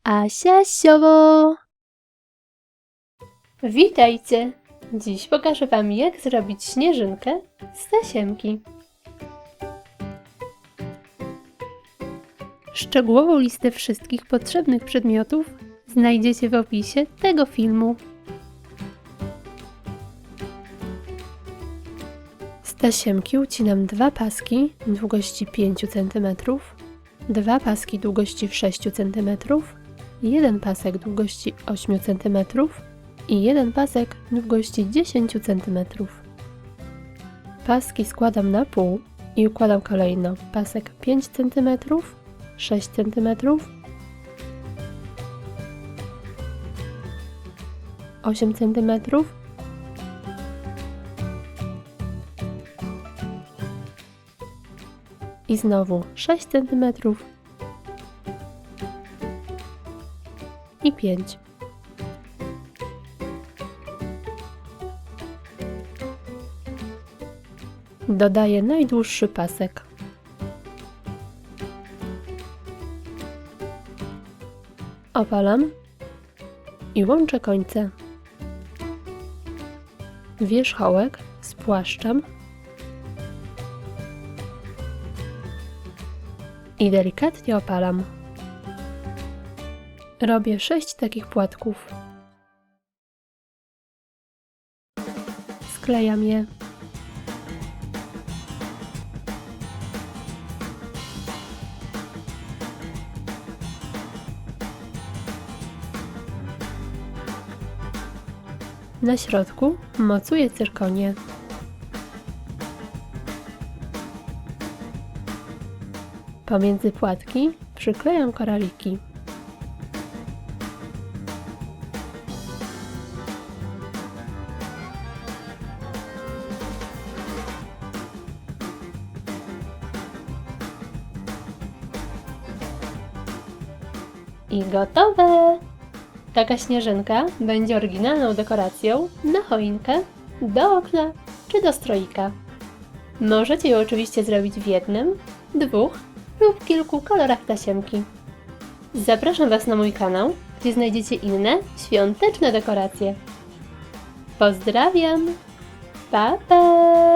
Asia Siowo! Witajcie! Dziś pokażę Wam, jak zrobić śnieżynkę z tasiemki. Szczegółową listę wszystkich potrzebnych przedmiotów znajdziecie w opisie tego filmu. Z tasiemki ucinam 2 paski długości 5 cm, 2 paski długości 6 cm, 1 pasek długości 8 cm i 1 pasek długości 10 cm. Paski składam na pół i układam kolejno pasek 5 cm, 6 cm, 8 cm i znowu 6 cm i 5. Dodaję najdłuższy pasek. Opalam i łączę końce. Wierzchołek spłaszczam i delikatnie opalam. Robię 6 takich płatków. Sklejam je. Na środku mocuję cyrkonię. Pomiędzy płatki przyklejam koraliki. I gotowe! Taka śnieżynka będzie oryginalną dekoracją na choinkę, do okna czy do stroika. Możecie ją oczywiście zrobić w jednym, 2 lub kilku kolorach tasiemki. Zapraszam Was na mój kanał, gdzie znajdziecie inne świąteczne dekoracje. Pozdrawiam! Pa, pa!